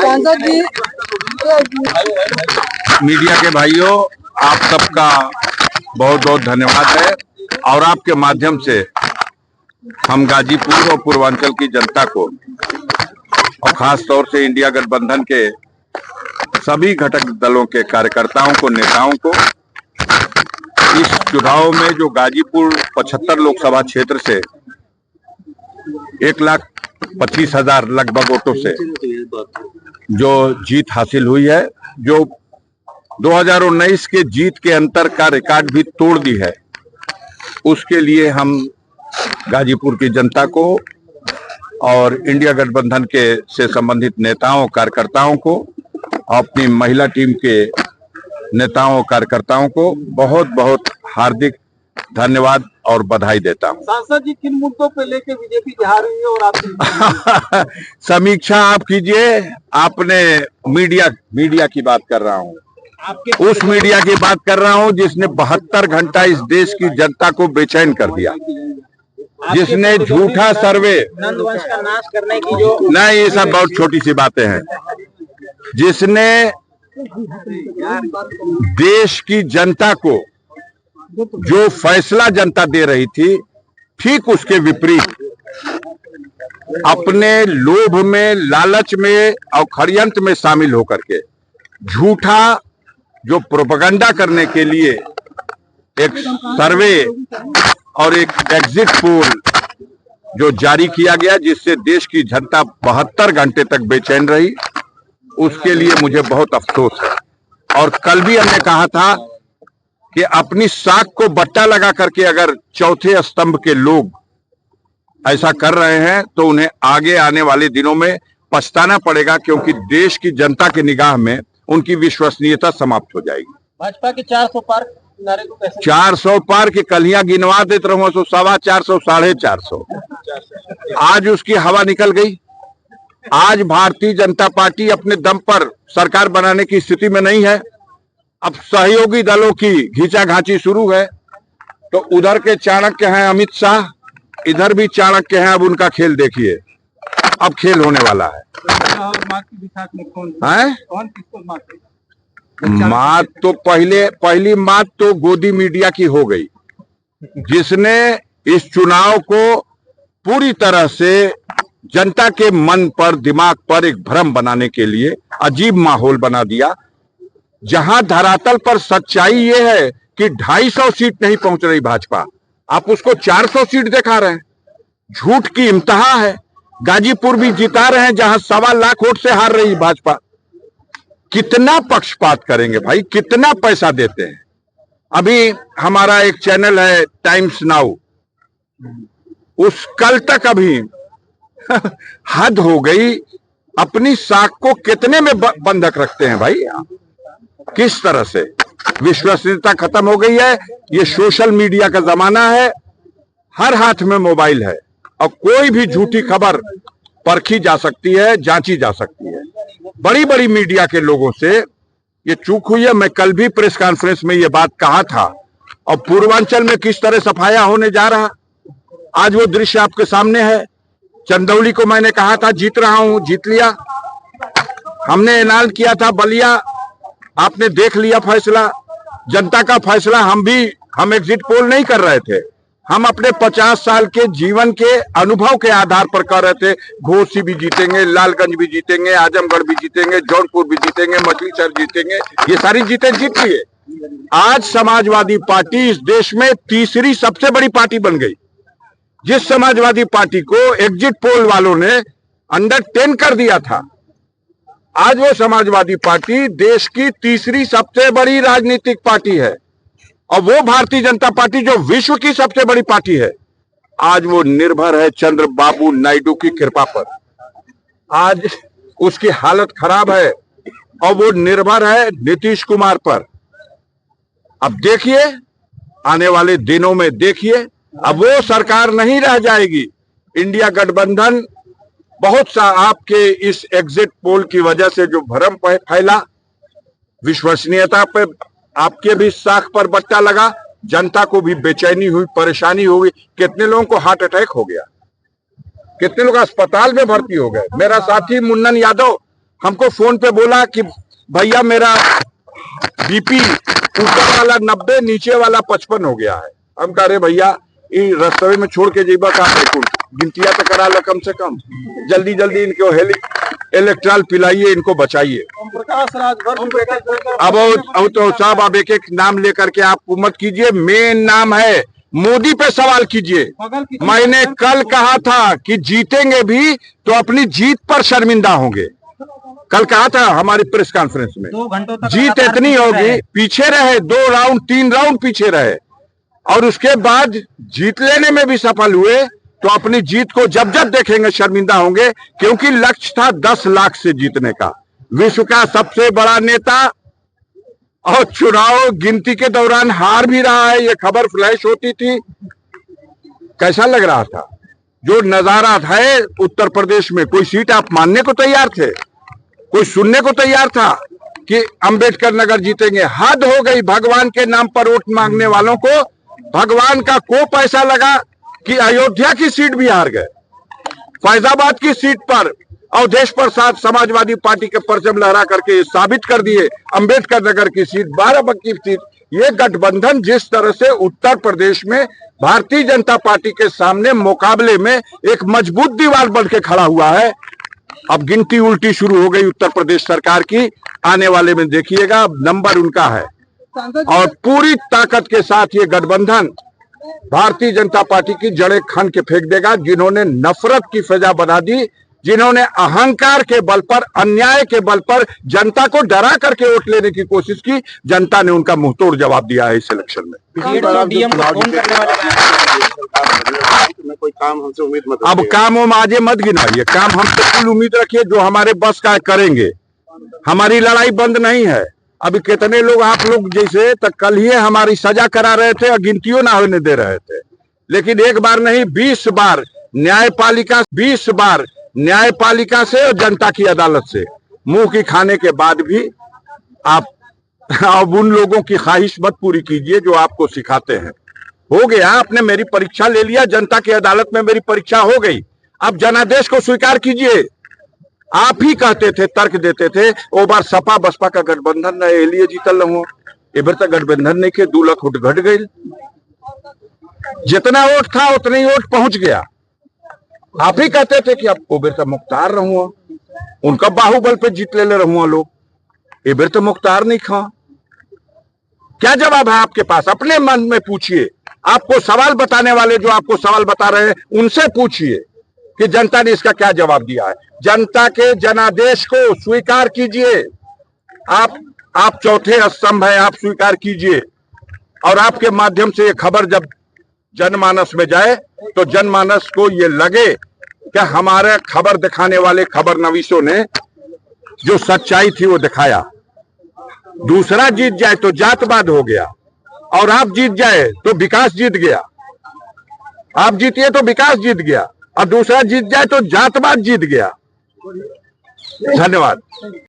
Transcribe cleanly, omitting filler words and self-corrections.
सांसद जी, मीडिया के भाइयों, आप सबका बहुत बहुत धन्यवाद है और आपके माध्यम से हम गाजीपुर और पूर्वांचल की जनता को और खास तौर से इंडिया गठबंधन के सभी घटक दलों के कार्यकर्ताओं को, नेताओं को इस चुनाव में जो गाजीपुर 75 लोकसभा क्षेत्र से 1,25,000 लगभग वोटों से जो जीत हासिल हुई है, जो 2019 के जीत के अंतर का रिकॉर्ड भी तोड़ दी है, उसके लिए हम गाजीपुर की जनता को और इंडिया गठबंधन के से संबंधित नेताओं कार्यकर्ताओं को, अपनी महिला टीम के नेताओं कार्यकर्ताओं को बहुत बहुत हार्दिक धन्यवाद और बधाई देता हूं। सांसद जी, किन मुद्दों पे लेके बीजेपी जा रही है और आप समीक्षा आप कीजिए। आपने मीडिया की बात कर रहा हूं, उस मीडिया की बात कर रहा हूं जिसने 72 घंटा इस देश की जनता को बेचैन कर दिया, जिसने झूठा सर्वे, नंदवंश का नाश करने की जो नहीं, ये सब बहुत छोटी सी बातें हैं, जिसने देश की जनता को जो फैसला जनता दे रही थी, ठीक उसके विपरीत अपने लोभ में, लालच में और षड्यंत्र में शामिल होकर के झूठा जो प्रोपेगेंडा करने के लिए एक सर्वे और एक एग्जिट पोल जो जारी किया गया, जिससे देश की जनता 72 घंटे तक बेचैन रही, उसके लिए मुझे बहुत अफसोस है। और कल भी हमने कहा था कि अपनी साख को बट्टा लगा करके अगर चौथे स्तंभ के लोग ऐसा कर रहे हैं तो उन्हें आगे आने वाले दिनों में पछताना पड़ेगा, क्योंकि देश की जनता की निगाह में उनकी विश्वसनीयता समाप्त हो जाएगी। भाजपा के 400 पार नारे को कैसे 400 पार की कलियां गिनवा देते रहो, 450, 450। आज उसकी हवा निकल गई। आज भारतीय जनता पार्टी अपने दम पर सरकार बनाने की स्थिति में नहीं है। अब सहयोगी दलों की घींचाघांची शुरू है, तो उधर के चाणक्य हैं अमित शाह, इधर भी चाणक्य हैं। अब उनका खेल देखिए, अब खेल होने वाला है। मात तो पहली मात तो गोदी मीडिया की हो गई, जिसने इस चुनाव को पूरी तरह से जनता के मन पर, दिमाग पर एक भ्रम बनाने के लिए अजीब माहौल बना दिया। जहां धरातल पर सच्चाई ये है कि 250 सीट नहीं पहुंच रही भाजपा, आप उसको 400 सीट दिखा रहे हैं। झूठ की इम्तिहा है। गाजीपुर भी जिता रहे हैं जहां 1.25 लाख वोट से हार रही भाजपा। कितना पक्षपात करेंगे भाई, कितना पैसा देते हैं। अभी हमारा एक चैनल है टाइम्स नाउ, उस कल तक अभी हद हो गई। अपनी साख को कितने में बंधक रखते हैं भाई, किस तरह से विश्वसनीयता खत्म हो गई है। ये सोशल मीडिया का जमाना है, हर हाथ में मोबाइल है और कोई भी झूठी खबर परखी जा सकती है, जांची जा सकती है। बड़ी बड़ी मीडिया के लोगों से ये चूक हुई है। मैं कल भी प्रेस कॉन्फ्रेंस में ये बात कहा था, और पूर्वांचल में किस तरह सफाया होने जा रहा, आज वो दृश्य आपके सामने है। चंदौली को मैंने कहा था जीत रहा हूं, जीत लिया। हमने ऐलान किया था बलिया, आपने देख लिया फैसला, जनता का फैसला। हम एग्जिट पोल नहीं कर रहे थे, हम अपने 50 साल के जीवन के अनुभव के आधार पर कर रहे थे। घोसी भी जीतेंगे, लालगंज भी जीतेंगे, आजमगढ़ भी जीतेंगे, जौनपुर भी जीतेंगे, मछली शहर जीतेंगे, ये सारी जीतें जीत लिए। आज समाजवादी पार्टी इस देश में तीसरी सबसे बड़ी पार्टी बन गई। जिस समाजवादी पार्टी को एग्जिट पोल वालों ने अंडर 10 कर दिया था, आज वो समाजवादी पार्टी देश की तीसरी सबसे बड़ी राजनीतिक पार्टी है। और वो भारतीय जनता पार्टी जो विश्व की सबसे बड़ी पार्टी है, आज वो निर्भर है चंद्रबाबू नायडू की कृपा पर। आज उसकी हालत खराब है और वो निर्भर है नीतीश कुमार पर। अब देखिए, आने वाले दिनों में देखिए, अब वो सरकार नहीं रह जाएगी। इंडिया गठबंधन बहुत सा आपके इस एग्जिट पोल की वजह से जो भ्रम फैला, विश्वसनीयता पे आपके भी साख पर बट्टा लगा, जनता को भी बेचैनी हुई, परेशानी हुई। कितने लोगों को हार्ट अटैक हो गया, कितने लोग अस्पताल में भर्ती हो गए। मेरा साथी मुन्नन यादव हमको फोन पे बोला कि भैया मेरा बीपी ऊपर वाला 90 नीचे वाला 55 हो गया है। हम कह रहे भैया ये रास्ते में छोड़ के जीबा का गिनतिया तो करा लो, कम से कम जल्दी जल्दी इनको इलेक्ट्रॉल पिलाइए, इनको बचाइए। अब तो साहब आप एक एक नाम लेकर के आप मत कीजिए। मेन नाम है मोदी पे सवाल कीजिए। मैंने कल कहा था कि जीतेंगे भी तो अपनी जीत पर शर्मिंदा होंगे। कल कहा था हमारी प्रेस कॉन्फ्रेंस में, 2 घंटों तक जीत इतनी होगी, पीछे रहे 2 राउंड 3 राउंड पीछे रहे और उसके बाद जीत लेने में भी सफल हुए, तो अपनी जीत को जब जब देखेंगे शर्मिंदा होंगे, क्योंकि लक्ष्य था 10 लाख से जीतने का। विश्व का सबसे बड़ा नेता और चुनाव गिनती के दौरान हार भी रहा है। ये खबर फ्लैश होती थी, कैसा लग रहा था? जो नजारा है उत्तर प्रदेश में, कोई सीट आप मानने को तैयार थे? कोई सुनने को तैयार था कि अंबेडकर नगर जीतेंगे? हद हो गई। भगवान के नाम पर वोट मांगने वालों को भगवान का को पैसा लगा कि अयोध्या की सीट भी हार गए, फैजाबाद की सीट पर अवधेश प्रसाद समाजवादी पार्टी के परचम लहरा करके साबित कर दिए, अंबेडकर नगर की सीट, बाराबंकी की सीट। ये गठबंधन जिस तरह से उत्तर प्रदेश में भारतीय जनता पार्टी के सामने मुकाबले में एक मजबूत दीवार बन के खड़ा हुआ है, अब गिनती उल्टी शुरू हो गई उत्तर प्रदेश सरकार की। आने वाले में देखिएगा नंबर उनका है और पूरी ताकत के साथ ये गठबंधन भारतीय जनता पार्टी की जड़ें खन के फेंक देगा। जिन्होंने नफरत की फजा बना दी, जिन्होंने अहंकार के बल पर, अन्याय के बल पर जनता को डरा करके वोट लेने की कोशिश की, जनता ने उनका मुंहतोड़ जवाब दिया है इस इलेक्शन में। कोई काम हमसे उम्मीद मत अब काम हम आजे मत गिनाइए, काम हमसे फुल उम्मीद रखिए, जो हमारे बस का करेंगे। हमारी लड़ाई बंद नहीं है। अभी कितने लोग आप लोग जैसे तक कल ही हमारी सजा करा रहे थे और गिनतियों ना होने दे रहे थे, लेकिन एक बार नहीं 20 बार न्यायपालिका, 20 बार न्यायपालिका से और जनता की अदालत से मुंह की खाने के बाद भी आप अब उन लोगों की ख्वाहिश मत पूरी कीजिए जो आपको सिखाते हैं। हो गया, आपने मेरी परीक्षा ले लिया, जनता की अदालत में मेरी परीक्षा हो गई, अब जनादेश को स्वीकार कीजिए। आप ही कहते थे, तर्क देते थे, ओ बार सपा बसपा का गठबंधन है लिए जीतल रहूं, एबर तक गठबंधन नहीं के 2 लाख वोट घट गई। जितना वोट था उतना ही वोट पहुंच गया। आप ही कहते थे कि अब ओबेर तो मुख्तार रहूं, उनका बाहुबल पे जीत ले रहूं लोग, एबर तो मुख्तार नहीं खा। क्या जवाब है आपके पास? अपने मन में पूछिए। आपको सवाल बताने वाले जो आपको सवाल बता रहे हैं उनसे पूछिए कि जनता ने इसका क्या जवाब दिया है। जनता के जनादेश को स्वीकार कीजिए। आप चौथे स्तंभ है, आप स्वीकार कीजिए। और आपके माध्यम से ये खबर जब जनमानस में जाए तो जनमानस को ये लगे कि हमारे खबर दिखाने वाले खबर नवीसों ने जो सच्चाई थी वो दिखाया। दूसरा जीत जाए तो जातवाद हो गया, और आप जीत जाए तो विकास जीत गया। आप जीतिए तो विकास जीत गया, और दूसरा जीत जाए तो जातवाद जीत गया। धन्यवाद।